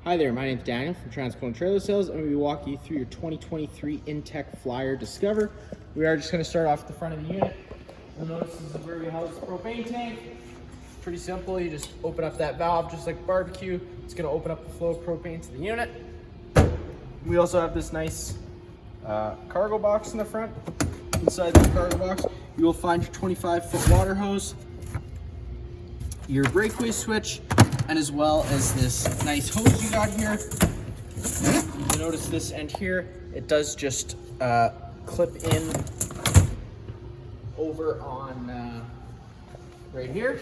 Hi there, my name is Daniel from Transpoint Trailer Sales. I'm going to be walking you through your 2023 Intech Flyer Discover. We are just going to start off at the front of the unit. You'll notice this is where we house the propane tank. Pretty simple, you just open up that valve just like barbecue. It's going to open up the flow of propane to the unit. We also have this nice cargo box in the front. Inside the cargo box, you will find your 25-foot water hose, your breakaway switch, and as well as this nice hose you got here. You notice this end here, it does just clip in over on right here.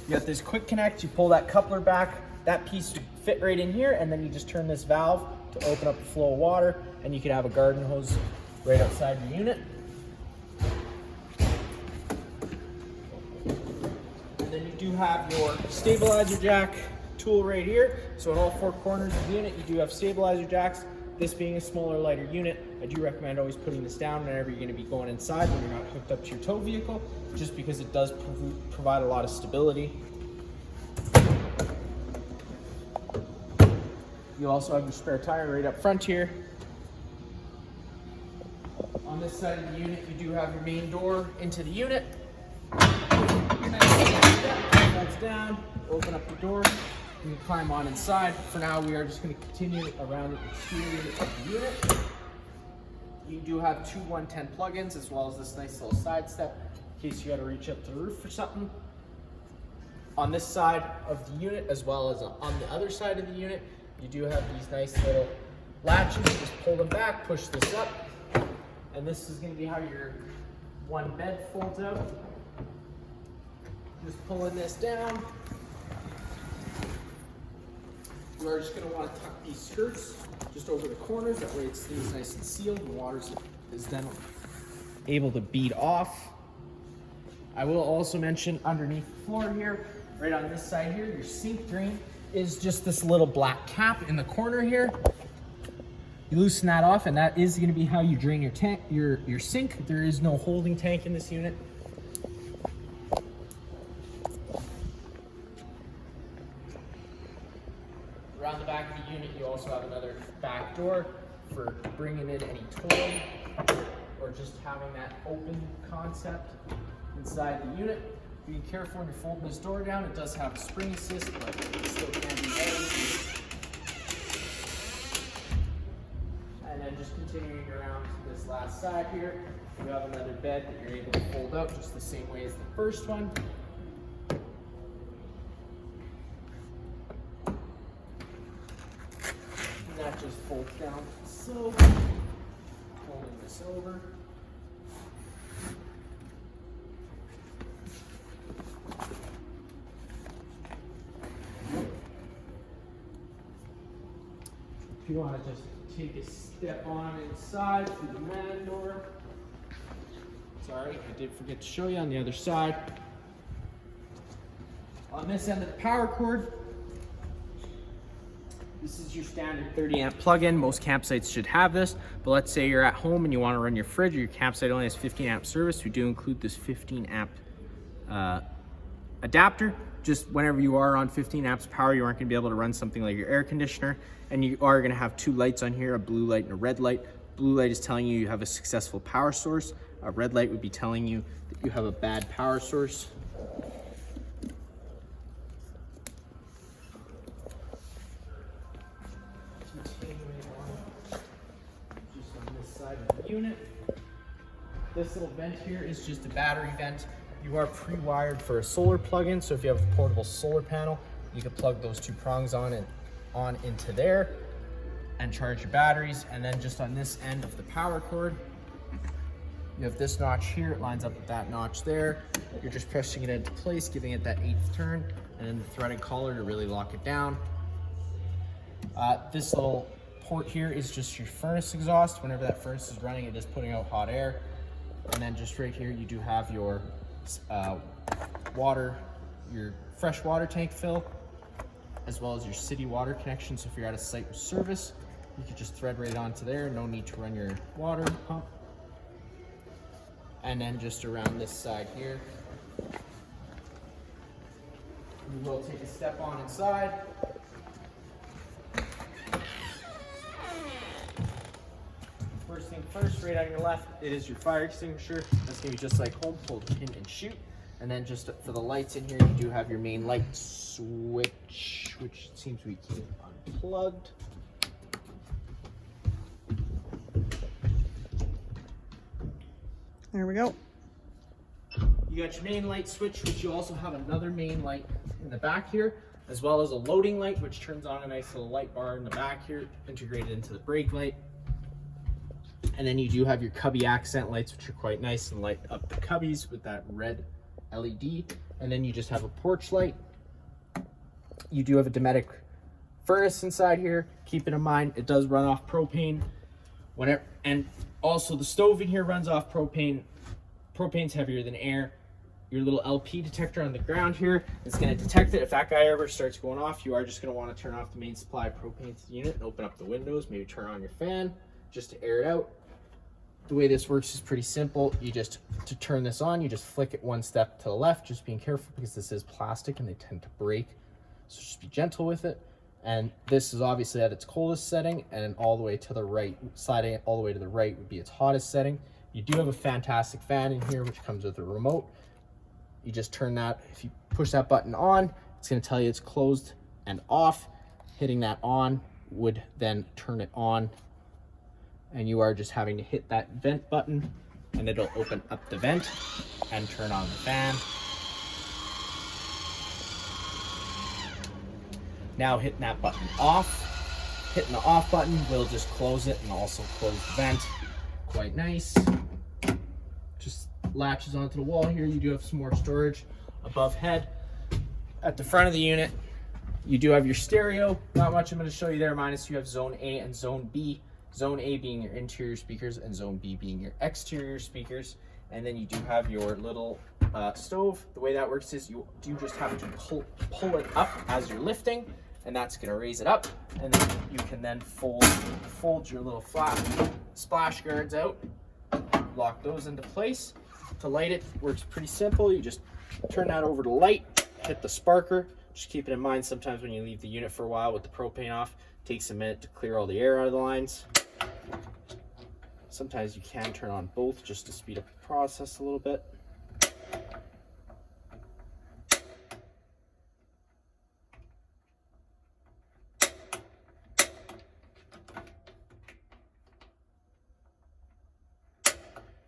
You got this quick connect, you pull that coupler back, that piece would fit right in here, and then you just turn this valve to open up the flow of water, and you could have a garden hose right outside your unit. And then you do have your stabilizer jack tool right here. So in all four corners of the unit, you do have stabilizer jacks. This being a smaller, lighter unit, I do recommend always putting this down whenever you're going to be going inside when you're not hooked up to your tow vehicle, just because it does provide a lot of stability. You also have your spare tire right up front here. On this side of the unit, you do have your main door into the unit. That's down, open up the door, you can climb on inside. For now, we are just going to continue around the exterior of the unit. You do have two 110 plugins, as well as this nice little side step in case you got to reach up to the roof or something. On this side of the unit, as well as on the other side of the unit, you do have these nice little latches. Just pull them back, push this up, and this is going to be how your one bed folds out. Just pulling this down. You are just going to want to tuck these skirts just over the corners. That way it stays nice and sealed. The water is then able to bead off. I will also mention underneath the floor here, right on this side here, your sink drain is just this little black cap in the corner here. You loosen that off, and that is going to be how you drain your tank, your sink. There is no holding tank in this unit. Around the back of the unit, you also have another back door for bringing in any toy or just having that open concept inside the unit. Be careful when you're folding this door down. It does have a spring assist, but it still can be heavy. And then just continuing around to this last side here, you have another bed that you're able to fold out just the same way as the first one. That just folds down so, folding this over. If you want to just take a step on inside through the man door. Sorry, I did forget to show you on the other side. On this end of the power cord, this is your standard 30 amp plug-in. Most campsites should have this, but let's say you're at home and you want to run your fridge, or your campsite only has 15 amp service. We do include this 15 amp adapter. Just whenever you are on 15 amps power, you aren't going to be able to run something like your air conditioner, and you are going to have two lights on here, a blue light and a red light. Blue light is telling you have a successful power source. A red light would be telling you that you have a bad power source. Unit. This little vent here is just a battery vent. You are pre-wired for a solar plug-in, so if you have a portable solar panel, you can plug those two prongs on into there and charge your batteries. And then just on this end of the power cord, you have this notch here. It lines up with that notch there. You're just pressing it into place, giving it that 8th turn, and then the threaded collar to really lock it down. This little port here is just your furnace exhaust. Whenever that furnace is running, it is putting out hot air. And then just right here, you do have your your fresh water tank fill, as well as your city water connection. So if you're at a site with service, you can just thread right onto there. No need to run your water pump. And then just around this side here, we will take a step on inside. first, right on your left, it is your fire extinguisher. That's gonna be just like home, pull the pin and shoot. And then just for the lights in here, you do have your main light switch, which seems to be unplugged. There we go. You got your main light switch, which you also have another main light in the back here, as well as a loading light, which turns on a nice little light bar in the back here, integrated into the brake light. And then you do have your cubby accent lights, which are quite nice and light up the cubbies with that red LED. And then you just have a porch light. You do have a Dometic furnace inside here. Keep it in mind, it does run off propane. And also the stove in here runs off propane. Propane's heavier than air. Your little LP detector on the ground here is going to detect it. If that guy ever starts going off, you are just going to want to turn off the main supply of propane to the unit and open up the windows, maybe turn on your fan just to air it out. The way this works is pretty simple. To turn this on, you just flick it one step to the left, just being careful because this is plastic and they tend to break. So just be gentle with it. And this is obviously at its coldest setting, and all the way to the right, sliding it all the way to the right would be its hottest setting. You do have a fantastic fan in here, which comes with a remote. You just turn that, if you push that button on, it's going to tell you it's closed and off. Hitting that on would then turn it on, and you are just having to hit that vent button and it'll open up the vent and turn on the fan. Now hitting that button off, hitting the off button will just close it and also close the vent. Quite nice. Just latches onto the wall here. You do have some more storage above head. At the front of the unit, you do have your stereo. Not much I'm going to show you there, minus you have zone A and zone B. Zone A being your interior speakers and zone B being your exterior speakers. And then you do have your little stove. The way that works is you do just have to pull it up as you're lifting, and that's going to raise it up. And then you can then fold your little flat splash guards out, lock those into place. To light it works pretty simple. You just turn that over to light, hit the sparker. Just keep it in mind, sometimes when you leave the unit for a while with the propane off, it takes a minute to clear all the air out of the lines. Sometimes you can turn on both just to speed up the process a little bit.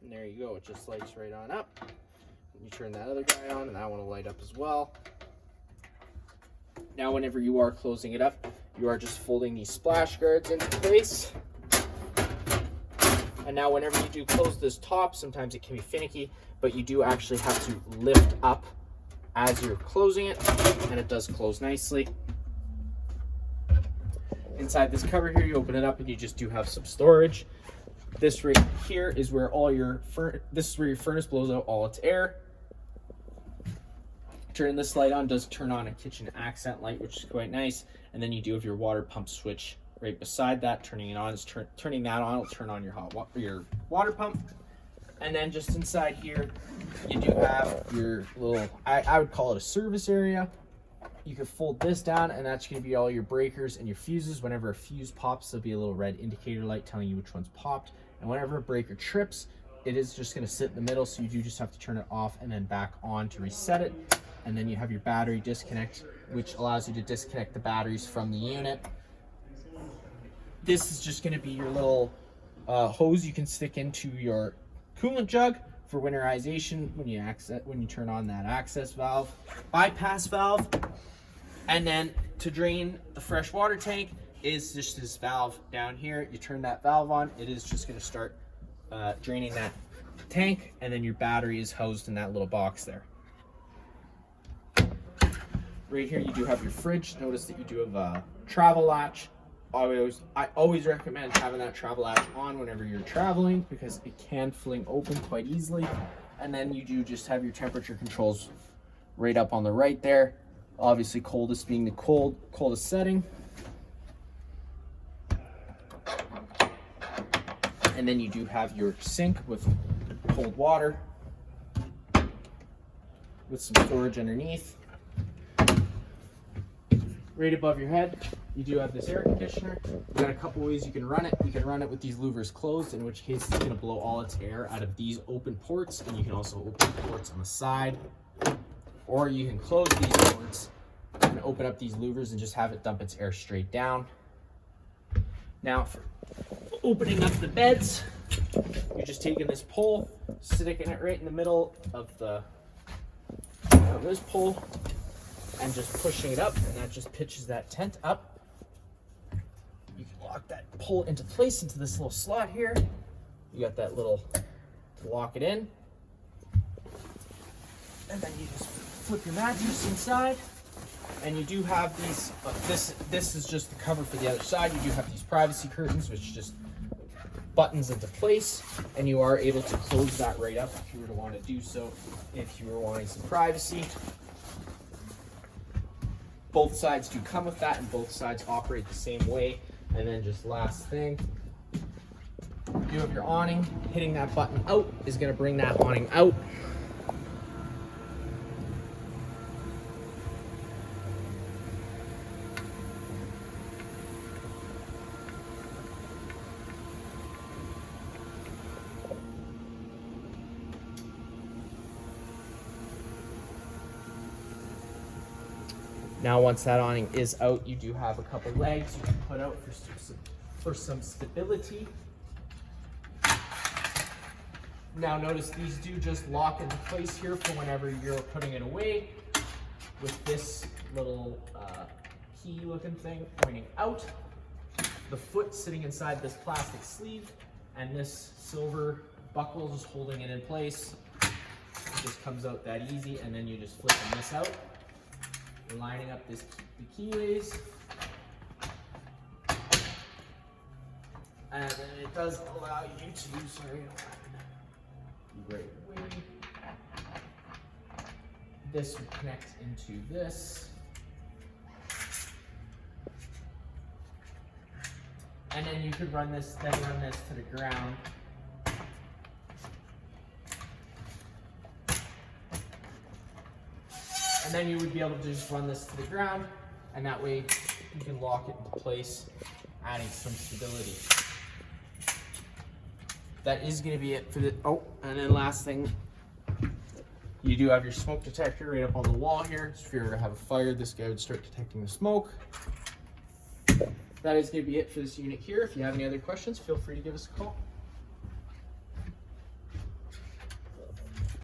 And there you go, it just lights right on up. You turn that other guy on and that one will light up as well. Now whenever you are closing it up, you are just folding these splash guards into place. And now whenever you do close this top, sometimes it can be finicky, but you do actually have to lift up as you're closing it, and it does close nicely. Inside this cover here, you open it up and you just do have some storage. This right here is where this is where your furnace blows out all its air. Turning this light on does turn on a kitchen accent light, which is quite nice. And then you do have your water pump switch right beside that. Turning it on is turning that on will turn on your water pump. And then just inside here, you do have your little, I would call it a service area. You can fold this down, and that's going to be all your breakers and your fuses. Whenever a fuse pops, there'll be a little red indicator light telling you which one's popped. And whenever a breaker trips, it is just going to sit in the middle, so you do just have to turn it off and then back on to reset it. And then you have your battery disconnect, which allows you to disconnect the batteries from the unit. This is just going to be your little hose you can stick into your coolant jug for winterization when you turn on that access valve, bypass valve. And then to drain the fresh water tank is just this valve down here. You turn that valve on, it is just going to start draining that tank, and then your battery is housed in that little box there. Right here you do have your fridge. Notice that you do have a travel latch. I always recommend having that travel latch on whenever you're traveling because it can fling open quite easily. And then you do just have your temperature controls right up on the right there. Obviously coldest being the coldest setting. And then you do have your sink with cold water with some storage underneath. Right above your head, you do have this air conditioner. You got a couple ways you can run it. You can run it with these louvers closed, in which case it's going to blow all its air out of these open ports, and you can also open ports on the side. Or you can close these ports and open up these louvers and just have it dump its air straight down. Now, for opening up the beds, you're just taking this pole, sticking it right in the middle of this pole, and just pushing it up, and that just pitches that tent up. You can lock that pole into place into this little slot here. You got that little to lock it in, and then you just flip your mattress inside, and you do have these. This is just the cover for the other side. You do have these privacy curtains, which just buttons into place, and you are able to close that right up if you were to want to do so. If you were wanting some privacy. Both sides do come with that, and both sides operate the same way. And then just last thing, you have your awning. Hitting that button out is going to bring that awning out. Now, once that awning is out, you do have a couple legs you can put out for some stability. Now, notice these do just lock into place here for whenever you're putting it away, with this little key looking thing pointing out. The foot sitting inside this plastic sleeve, and this silver buckle just holding it in place. It just comes out that easy, and then you just flip this out. Lining up the keyways, and then it does allow you to this would connect into this, and then you could run this to the ground. And then you would be able to just run this to the ground, and that way you can lock it into place, adding some stability. That is going to be it for the, and then last thing, you do have your smoke detector right up on the wall here. So if you were to have a fire, this guy would start detecting the smoke. That is going to be it for this unit here. If you have any other questions, feel free to give us a call.